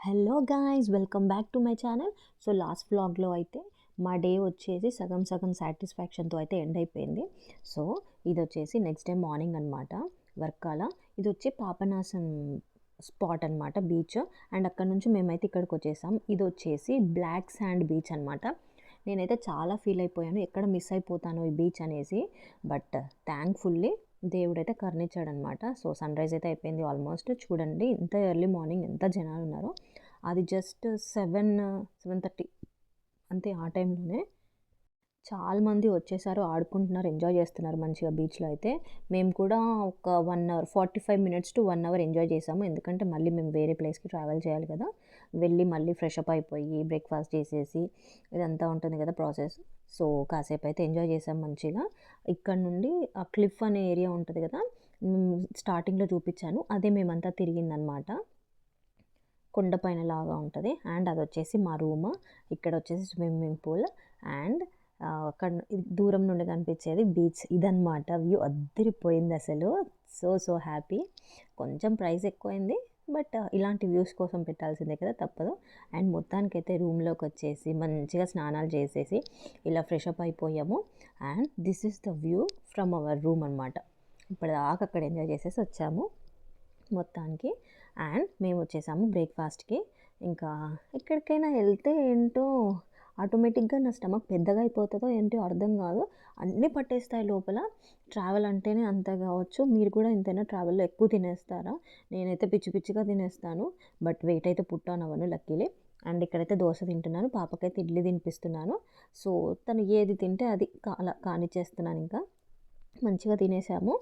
Hello guys, welcome back to my channel. So last వ్లాగ్లో అయితే మా డే వచ్చేసి సగం సగం సాటిస్ఫాక్షన్తో అయితే ఎండ్ అయిపోయింది. సో ఇది వచ్చేసి నెక్స్ట్ డే మార్నింగ్ అనమాట. వర్కాల ఇది వచ్చి పాపనాశం స్పాట్ అనమాట, బీచ్. అండ్ అక్కడ నుంచి మేమైతే ఇక్కడికి వచ్చేసాం. ఇది వచ్చేసి బ్లాక్ శాండ్ బీచ్ అనమాట. నేనైతే చాలా ఫీల్ అయిపోయాను, ఎక్కడ మిస్ అయిపోతాను ఈ బీచ్ అనేసి. బట్ థ్యాంక్ఫుల్లీ దేవుడైతే కరుణించాడనమాట. సో సన్ రైజ్ అయితే అయిపోయింది ఆల్మోస్ట్. చూడండి ఇంత ఎర్లీ మార్నింగ్ ఎంత జనాలు ఉన్నారో. అది జస్ట్ 7:30 అంతే. ఆ టైంలోనే చాలామంది వచ్చేసారు, ఆడుకుంటున్నారు, ఎంజాయ్ చేస్తున్నారు మంచిగా బీచ్లో అయితే. మేము కూడా ఒక 1 hour 45 minutes to 1 hour enjoy చేసాము. ఎందుకంటే మళ్ళీ మేము వేరే ప్లేస్కి ట్రావెల్ చేయాలి కదా. వెళ్ళి మళ్ళీ ఫ్రెష్ అప్ అయిపోయి బ్రేక్ఫాస్ట్ చేసేసి ఇదంతా ఉంటుంది కదా ప్రాసెస్. సో కాసేపు అయితే ఎంజాయ్ చేసాం మంచిగా. ఇక్కడ నుండి ఆ క్లిఫ్ అనే ఏరియా ఉంటుంది కదా, స్టార్టింగ్లో చూపించాను, అదే మేమంతా తిరిగిందనమాట. కొండపైన లాగా ఉంటుంది. అండ్ అది వచ్చేసి మా రూమ్. ఇక్కడ వచ్చేసి స్విమ్మింగ్ పూల్. అండ్ అక్కడ దూరం నుండి కనిపించేది బీచ్. ఇదన్నమాట వ్యూ. అద్దరిపోయింది అసలు. So happy. కొంచెం ప్రైస్ ఎక్కువైంది, బట్ ఇలాంటి వ్యూస్ కోసం పెట్టాల్సిందే కదా, తప్పదు. అండ్ మొత్తానికైతే రూమ్లోకి వచ్చేసి మంచిగా స్నానాలు చేసేసి ఇలా ఫ్రెష్ అప్ అయిపోయాము. And this is the view from our room అనమాట. ఇప్పటిదాకా అక్కడ ఎంజాయ్ చేసేసి వచ్చాము మొత్తానికి. అండ్ మేము వచ్చేసాము బ్రేక్ఫాస్ట్కి. ఇంకా ఎక్కడికైనా వెళ్తే ఏంటో ఆటోమేటిక్గా నా స్టమక్ పెద్దగా అయిపోతుందో ఏంటో అర్థం కాదు, అన్నీ పట్టేస్తాయి లోపల. ట్రావెల్ అంటేనే అంత కావచ్చు. మీరు కూడా ఇంతైనా ట్రావెల్లో ఎక్కువ తినేస్తారా? నేనైతే పిచ్చి పిచ్చిగా తినేస్తాను, బట్ వెయిట్ అయితే పుట్టాను అవ్వను లక్కీలీ. అండ్ ఇక్కడైతే దోశ తింటున్నాను, పాపకైతే ఇడ్లీ తినిపిస్తున్నాను. సో తను ఏది తింటే అది అలా కానిచ్చేస్తున్నాను. ఇంకా మంచిగా తినేసాము.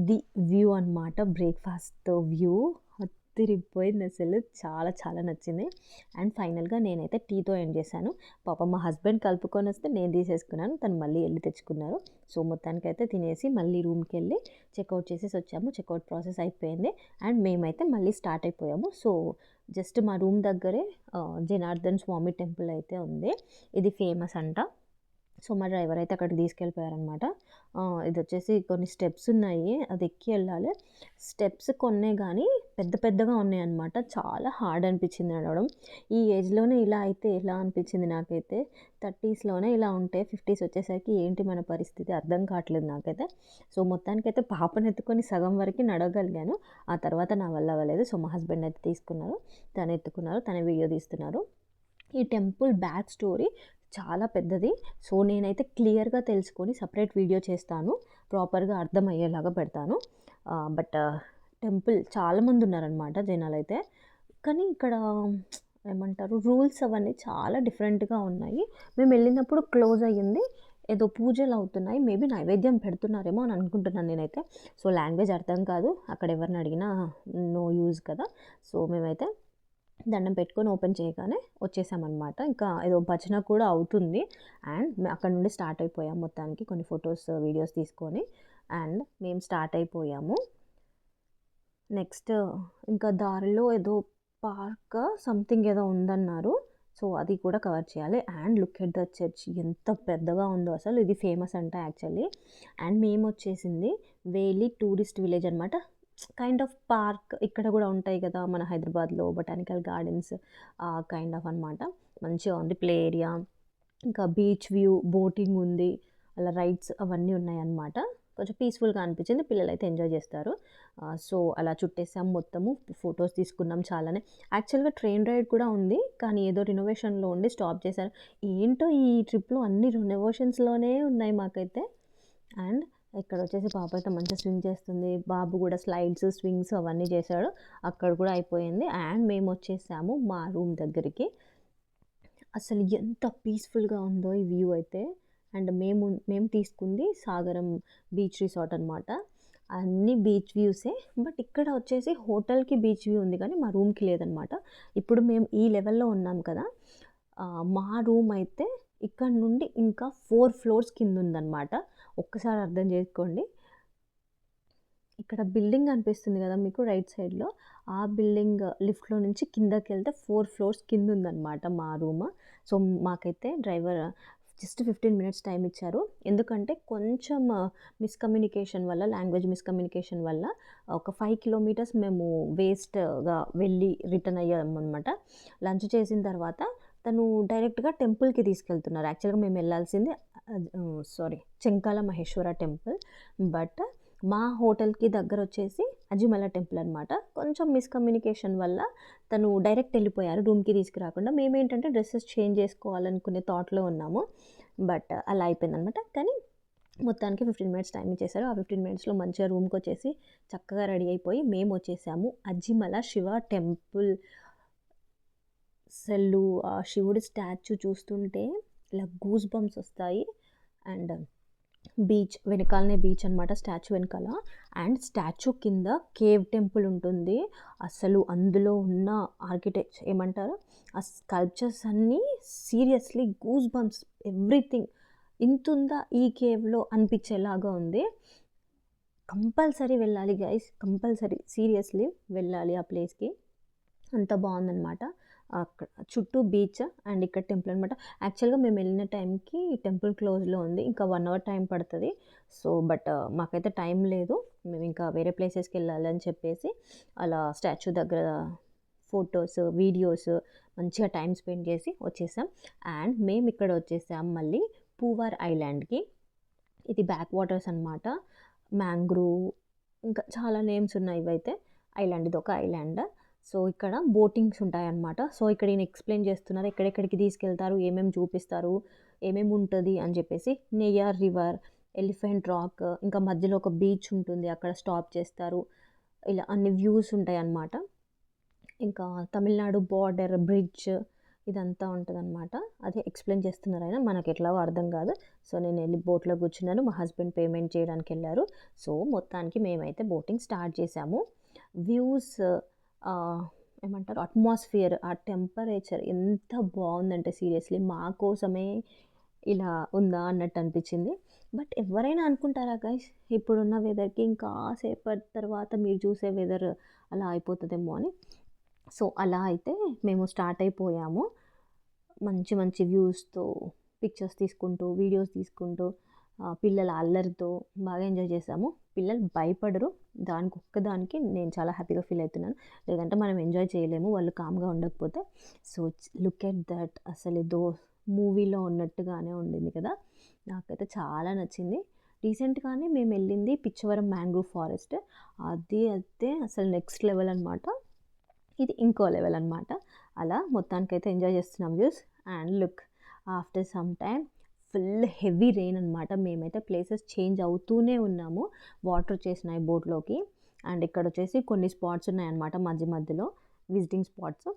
ఇది వ్యూ అనమాట, బ్రేక్ఫాస్ట్ వ్యూ. తిరిగిపోయింది అసలు, చాలా చాలా నచ్చింది. అండ్ ఫైనల్గా నేనైతే టీతో ఎండ్ చేశాను. పాప మా హస్బెండ్ కలుపుకొని వస్తే నేను తీసేసుకున్నాను, తను మళ్ళీ వెళ్ళి తెచ్చుకున్నారు. సో మొత్తానికైతే తినేసి మళ్ళీ రూమ్కి వెళ్ళి చెక్అవుట్ చేసేసి వచ్చాము. చెక్అవుట్ ప్రాసెస్ అయిపోయింది. అండ్ మేమైతే మళ్ళీ స్టార్ట్ అయిపోయాము. సో జస్ట్ మా రూమ్ దగ్గరే జనార్దన్ స్వామి టెంపుల్ అయితే ఉంది. ఇది ఫేమస్ అంట. సో మా డ్రైవర్ అయితే అక్కడికి తీసుకెళ్ళిపోయారనమాట. ఇది వచ్చేసి కొన్ని స్టెప్స్ ఉన్నాయి, అది ఎక్కి వెళ్ళాలి. స్టెప్స్ కొన్నే కానీ పెద్ద పెద్దగా ఉన్నాయన్నమాట. చాలా హార్డ్ అనిపించింది నడవడం. ఈ ఏజ్లోనే ఇలా అయితే ఎలా అనిపించింది నాకైతే. 30స్లోనే ఇలా ఉంటే 50s వచ్చేసరికి ఏంటి మన పరిస్థితి అర్థం కావట్లేదు నాకైతే. సో మొత్తానికైతే పాపను ఎత్తుకొని సగం వరకు నడవగలిగాను. ఆ తర్వాత నా వల్ల అవ్వలేదు. సో మా హస్బెండ్ అయితే తీసుకున్నారు, తను ఎత్తుకున్నారు, తన వీడియో తీస్తున్నారు. ఈ టెంపుల్ బ్యాక్ స్టోరీ చాలా పెద్దది. సో నేనైతే క్లియర్గా తెలుసుకొని సపరేట్ వీడియో చేస్తాను, ప్రాపర్గా అర్థమయ్యేలాగా పెడతాను. బట్ టెంపుల్ చాలామంది ఉన్నారనమాట జనాలు అయితే. కానీ ఇక్కడ ఏమంటారు, రూల్స్ అవన్నీ చాలా డిఫరెంట్గా ఉన్నాయి. మేము వెళ్ళినప్పుడు క్లోజ్ అయ్యింది, ఏదో పూజలు అవుతున్నాయి, మేబీ నైవేద్యం పెడుతున్నారేమో అని అనుకుంటున్నాను నేనైతే. సో లాంగ్వేజ్ అర్థం కాదు, అక్కడ ఎవరిని అడిగినా నో యూజ్ కదా. సో మేమైతే దండం పెట్టుకొని ఓపెన్ చేయగానే వచ్చేసామన్నమాట. ఇంకా ఏదో భజన కూడా అవుతుంది. అండ్ అక్కడ నుండి స్టార్ట్ అయిపోయాం మొత్తానికి, కొన్ని ఫొటోస్ వీడియోస్ తీసుకొని. అండ్ మేము స్టార్ట్ అయిపోయాము. నెక్స్ట్ ఇంకా దారిలో ఏదో పార్క్ సంథింగ్ ఏదో ఉందన్నారు. సో అది కూడా కవర్ చేయాలి. And look at the church, ఎంత పెద్దగా ఉందో అసలు. ఇది ఫేమస్ అంట యాక్చువల్లీ. అండ్ మేము వచ్చేసింది వేలి టూరిస్ట్ విలేజ్ అనమాట. కైండ్ ఆఫ్ పార్క్ ఇక్కడ కూడా ఉంటాయి కదా మన హైదరాబాద్లో, బొటానికల్ గార్డెన్స్ కైండ్ ఆఫ్ అనమాట. మంచిగా ఉంది ప్లే ఏరియా, ఇంకా బీచ్ వ్యూ, బోటింగ్ ఉంది, అలా రైడ్స్ అవన్నీ ఉన్నాయన్నమాట. కొంచెం పీస్ఫుల్గా అనిపించింది, పిల్లలు అయితే ఎంజాయ్ చేస్తారు. సో అలా చుట్టేసాం మొత్తము, ఫొటోస్ తీసుకున్నాం చాలానే. యాక్చువల్గా ట్రైన్ రైడ్ కూడా ఉంది, కానీ ఏదో రినోవేషన్లో ఉండి స్టాప్ చేశారు. ఏంటో ఈ ట్రిప్లో అన్ని రినోవేషన్స్లోనే ఉన్నాయి మాకైతే. అండ్ ఇక్కడ వచ్చేసి పాప అయితే మంచిగా స్వింగ్ చేస్తుంది, బాబు కూడా స్లైడ్స్ స్వింగ్స్ అవన్నీ చేశాడు. అక్కడ కూడా అయిపోయింది. అండ్ మేము వచ్చేసాము మా రూమ్ దగ్గరికి. అసలు ఎంత పీస్ఫుల్గా ఉందో ఈ వ్యూ అయితే. అండ్ మేము తీసుకుంది సాగరం బీచ్ రిసార్ట్ అనమాట. అన్ని బీచ్ వ్యూసే, బట్ ఇక్కడ వచ్చేసి హోటల్కి బీచ్ వ్యూ ఉంది కానీ మా రూమ్కి లేదనమాట. ఇప్పుడు మేము ఈ లెవెల్లో ఉన్నాం కదా, మా రూమ్ అయితే ఇక్కడ నుండి ఇంకా 4 ఫ్లోర్స్ కింద ఉందన్నమాట. ఒక్కసారి అర్థం చేసుకోండి. ఇక్కడ బిల్డింగ్ అనిపిస్తుంది కదా మీకు రైట్ సైడ్లో, ఆ బిల్డింగ్ లిఫ్ట్లో నుంచి కిందకి వెళ్తే 4 ఫ్లోర్స్ కింద ఉందన్నమాట మా రూమ్. సో మాకైతే డ్రైవర్ జస్ట్ 15 మినిట్స్ టైం ఇచ్చారు. ఎందుకంటే కొంచెం మిస్‌కమ్యూనికేషన్ వల్ల, లాంగ్వేజ్ మిస్‌కమ్యూనికేషన్ వల్ల ఒక 5 కిలోమీటర్స్ మేము వేస్ట్‌గా వెళ్ళి రిటర్న్ అయ్యామనమాట. లంచ్ చేసిన తర్వాత తను డైరెక్ట్‌గా టెంపుల్‌కి తీసుకెళ్తున్నారు. యాక్చువల్‌గా మేము వెళ్ళాల్సింది చెంకాల మహేశ్వర టెంపుల్. బట్ మా హోటల్‌కి దగ్గరొచ్చేసి అజిమల టెంపుల్ అనమాట. కొంచెం మిస్‌కమ్యూనికేషన్ వల్ల తను డైరెక్ట్ వెళ్ళిపోయారు. రూమ్‌కి తీసుకురాకుండా. మేమేంటంటే డ్రెసెస్ చేంజ్ చేసుకోవాలనుకునే థాట్‌లో ఉన్నాము. బట్ అలా అయిపోయిందనమాట. కానీ మొత్తానికి 15 మినిట్స్ టైమ్ ఇచ్చేసారు. ఆ 15 మినిట్స్‌లో మంచిగా రూమ్‌కొచ్చేసి చక్కగా రెడీ అయిపోయి మేమొచ్చేసాము. అజ్జిమల శివ టెంపుల్. అసలు ఆ శివుడి స్టాచ్యూ చూస్తుంటే ఇలా గూస్ బంప్స్ వస్తాయి. అండ్ బీచ్ వెనకాలనే బీచ్ అనమాట, స్టాచ్యూ వెనకాల. అండ్ స్టాచ్యూ కింద కేవ్ టెంపుల్ ఉంటుంది. అసలు అందులో ఉన్న ఆర్కిటెక్చర్ ఏమంటారు, ఆ స్కల్ప్చర్స్ అన్నీ సీరియస్లీ గూస్ బంప్స్, ఎవ్రీథింగ్. ఇంతుందా ఈ కేవ్‌లో అనిపించేలాగా ఉంది. కంపల్సరీ వెళ్ళాలి గైస్, కంపల్సరీ సీరియస్లీ వెళ్ళాలి ఆ ప్లేస్‌కి. అంత బాగుందనమాట. అక్కడ చుట్టూ బీచ్ అండ్ ఇక్కడ టెంపుల్ అనమాట. యాక్చువల్‌గా మేము వెళ్ళిన టైంకి టెంపుల్ క్లోజ్‌లో ఉంది. ఇంకా 1 అవర్ టైం పడుతుంది. సో బట్ మాకైతే టైం లేదు. మేము ఇంకా వేరే ప్లేసెస్‌కి వెళ్ళాలి అని చెప్పేసి అలా స్టాచ్యూ దగ్గర ఫొటోస్, వీడియోస్ మంచిగా టైం స్పెండ్ చేసి వచ్చేసాం. అండ్ మేము ఇక్కడ వచ్చేసాం మళ్ళీ పూవార్ ఐలాండ్‌కి. ఇది బ్యాక్ వాటర్స్ అనమాట. మ్యాంగ్రూవ్ ఇంకా చాలా నేమ్స్ ఉన్నాయి ఇవైతే. ఐలాండ్, ఇదొక ఐలాండ్. సో ఇక్కడ బోటింగ్స్ ఉంటాయన్నమాట. సో ఇక్కడ ఈయన ఎక్స్ప్లెయిన్ చేస్తున్నారు ఎక్కడెక్కడికి తీసుకెళ్తారు, ఏమేమి చూపిస్తారు, ఏమేమి ఉంటుంది అని చెప్పేసి. నెయ్యార్ రివర్, ఎలిఫెంట్ రాక్, ఇంకా మధ్యలో ఒక బీచ్ ఉంటుంది, అక్కడ స్టాప్ చేస్తారు. ఇలా అన్ని వ్యూస్ ఉంటాయి అన్నమాట. ఇంకా తమిళనాడు బార్డర్ బ్రిడ్జ్ ఇదంతా ఉంటుందన్నమాట. అదే ఎక్స్ప్లెయిన్ చేస్తున్నారు ఆయన. మనకు ఎట్లాగో అర్థం కాదు. సో నేను వెళ్ళి బోట్లో కూర్చున్నాను. మా హస్బెండ్ పేమెంట్ చేయడానికి వెళ్ళారు. సో మొత్తానికి మేమైతే బోటింగ్ స్టార్ట్ చేసాము. వ్యూస్, ఏమంటారు, అట్మాస్ఫియర్, ఆ టెంపరేచర్ ఎంత బాగుందంటే సీరియస్లీ మా కోసమే ఇలా ఉందా అన్నట్టు అనిపించింది. బట్ ఎవరైనా అనుకుంటారా గైస్, ఇప్పుడున్న వెదర్కి ఇంకా సేపటి తర్వాత మీరు చూసే వెదర్ అలా అయిపోతుందేమో అని. సో అలా అయితే మేము స్టార్ట్ అయిపోయాము. మంచి మంచి వ్యూస్‌తో పిక్చర్స్ తీసుకుంటూ, వీడియోస్ తీసుకుంటూ, పిల్లల అల్లరితో బాగా ఎంజాయ్ చేసాము. పిల్లలు భయపడరు. దానికొక్కదానికి నేను చాలా హ్యాపీగా ఫీల్ అవుతున్నాను. లేదంటే మనం ఎంజాయ్ చేయలేము వాళ్ళు కామ్‌గా ఉండకపోతే. సో లుక్ ఎట్ దట్, అసలు ఏదో మూవీలో ఉన్నట్టుగానే ఉండింది కదా! నాకైతే చాలా నచ్చింది. రీసెంట్‌గానే మేము వెళ్ళింది పిచ్చవరం మ్యాంగ్రూవ్ ఫారెస్ట్. అది అయితే అసలు నెక్స్ట్ లెవెల్ అనమాట. ఇది ఇంకో లెవెల్ అనమాట. అలా మొత్తానికైతే ఎంజాయ్ చేస్తున్నాం views. And look, after some time full heavy rain అనమాట. మేమైతే ప్లేసెస్ చేంజ్ అవుతూనే ఉన్నాము. వాటర్ వచ్చేసినాయి బోట్లోకి. అండ్ ఇక్కడ వచ్చేసి కొన్ని స్పాట్స్ ఉన్నాయన్నమాట మధ్య మధ్యలో విజిటింగ్ స్పాట్స్.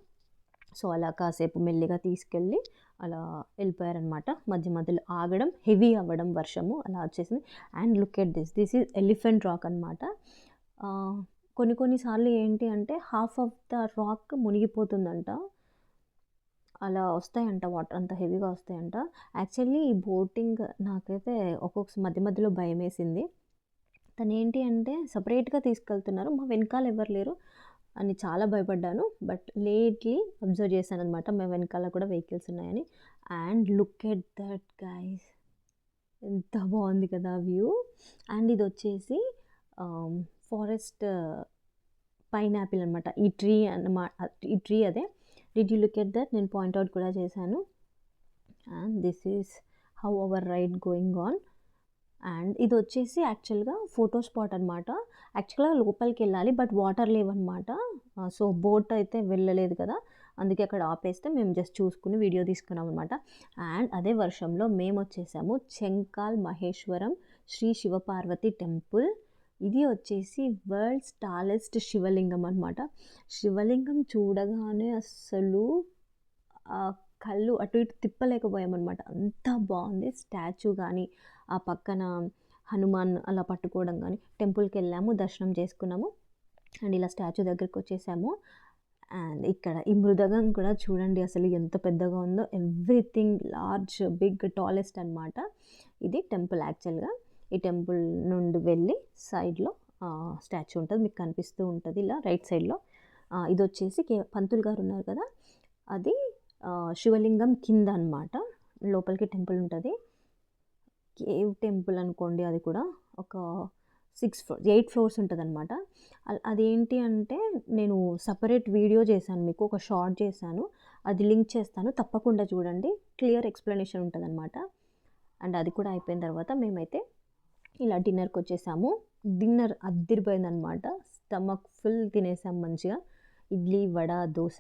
సో అలా కాసేపు మెల్లిగా తీసుకెళ్ళి అలా వెళ్ళిపోయారనమాట. మధ్య మధ్యలో ఆగడం, హెవీ అవ్వడం వర్షము అలా వచ్చేసింది. And look at this is elephant rock అనమాట. కొన్ని కొన్ని సార్లు ఏంటి అంటే హాఫ్ ఆఫ్ ద రాక్ మునిగిపోతుందంట. అలా వస్తాయంట వాటర్, అంత హెవీగా వస్తాయంట. యాక్చువల్లీ ఈ బోటింగ్ నాకైతే మధ్య మధ్యలో భయమేసింది. తనేంటి అంటే సపరేట్‌గా తీసుకెళ్తున్నారు, మా వెనకాల ఎవరు లేరు అని చాలా భయపడ్డాను. బట్ లేట్‌లీ అబ్జర్వ్ చేశాననమాట మా వెనకాల కూడా వెహికల్స్ ఉన్నాయని. And look at that guys, ఎంత బాగుంది కదా వ్యూ. అండ్ ఇది వచ్చేసి ఫారెస్ట్ పైనాపిల్ అనమాట. ఈ ట్రీ అదే. Did you look at that, నేను పాయింట్అవుట్ కూడా చేశాను. And this is how our ride going on. And ఇది వచ్చేసి యాక్చువల్గా ఫోటో స్పాట్ అనమాట. యాక్చువల్గా లోపలికి వెళ్ళాలి బట్ వాటర్ లేవన్నమాట. సో బోట్ అయితే వెళ్ళలేదు కదా, అందుకే అక్కడ ఆపేస్తే మేము జస్ట్ చూసుకుని వీడియో తీసుకున్నాం అనమాట. అండ్ అదే వర్షంలో మేము వచ్చేసాము చెంకాల్ మహేశ్వరం శ్రీ శివపార్వతి టెంపుల్. ఇది వచ్చేసి వరల్డ్స్ టాలెస్ట్ శివలింగం అనమాట. శివలింగం చూడగానే అస్సలు కళ్ళు అటు ఇటు తిప్పలేకపోయామన్నమాట. అంత బాగుంది స్టాచ్యూ కానీ, ఆ పక్కన హనుమాన్ అలా పట్టుకోవడం కానీ. టెంపుల్కి వెళ్ళాము, దర్శనం చేసుకున్నాము. అండ్ ఇలా స్టాచ్యూ దగ్గరికి వచ్చేసాము. అండ్ ఇక్కడ ఈ మృదగం కూడా చూడండి అసలు ఎంత పెద్దగా ఉందో. ఎవ్రీథింగ్ లార్జ్, బిగ్, టాలెస్ట్ అనమాట. ఇది టెంపుల్ యాక్చువల్గా. ఈ టెంపుల్ నుండి వెళ్ళి సైడ్లో స్టాచ్యూ ఉంటుంది, మీకు కనిపిస్తూ ఉంటుంది ఇలా రైట్ సైడ్లో. ఇది వచ్చేసి పంతులు గారు ఉన్నారు కదా, అది శివలింగం కింద అనమాట. లోపలికి టెంపుల్ ఉంటుంది. కేవ్ టెంపుల్ అనుకోండి. అది కూడా ఒక 8 ఫ్లోర్స్ ఉంటదనమాట. అదేంటి అంటే నేను సెపరేట్ వీడియో చేశాను మీకు. ఒక షార్ట్ చేశాను. అది లింక్ చేస్తాను. తప్పకుండా చూడండి. క్లియర్ ఎక్స్‌ప్లనేషన్ ఉంటదనమాట. అండ్ అది కూడా అయిపోయిన తర్వాత మేమైతే ఇలా డిన్నర్‌కొచ్చేసాము. డిన్నర్ అద్దిరిపోయిందనమాట. స్టమక్ ఫుల్ తినేసాం మంచిగా. ఇడ్లీ, వడ, దోస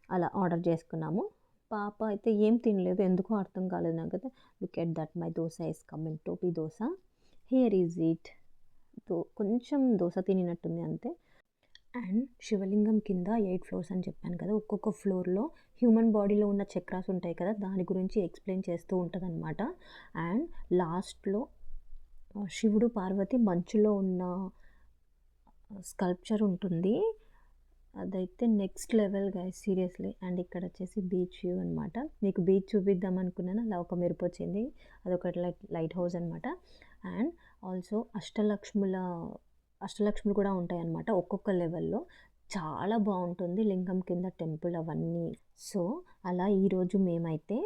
అలా ఆర్డర్ చేసుకున్నాము. పాప అయితే ఏం తినలేదు. ఎందుకో అర్థం కాలేదు నాకైతే. Look at that my dosa is coming. టోపీ దోస. Here is it. కొంచెం దోస తినినట్టుంది అంతే. అండ్ శివలింగం కింద 8 ఫ్లోర్స్ అని చెప్పాను కదా! ఒక్కొక్క ఫ్లోర్‌లో హ్యూమన్ బాడీలో ఉన్న చక్రాస్ ఉంటాయి కదా! దాని గురించి ఎక్స్‌ప్లెయిన్ చేస్తూ ఉంటదనమాట. అండ్ లాస్ట్‌లో శివుడు, పార్వతి మంచులో ఉన్న స్కల్ప్చర్ ఉంటుంది. అదైతే next level guys seriously. And ఇక్కడ వచ్చేసి బీచ్ వ్యూ అనమాట. మీకు బీచ్ చూపిద్దాం అనుకున్నాను. అలా ఒక మెరుపొచ్చింది. అదొక లైట్ హౌస్ అనమాట. అండ్ ఆల్సో అష్టలక్ష్ములు కూడా ఉంటాయన్నమాట ఒక్కొక్క లెవెల్‌లో. చాలా బావుంటుంది లింగం కింద టెంపుల్ అవన్నీ. సో, అలా ఈరోజు మేమైతే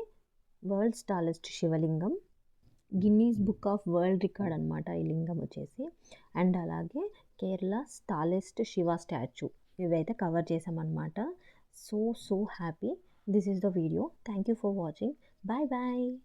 వరల్డ్స్ టాలెస్ట్ శివలింగం, Guinness book of world record అనమాట ఈ లింగం వచ్చేసి. అండ్ అలాగే కేరళస్ టాలెస్ట్ శివ స్టాచ్యూ ఇవైతే కవర్ చేసామన్నమాట. So happy. This is the video. Thank you for watching. Bye bye.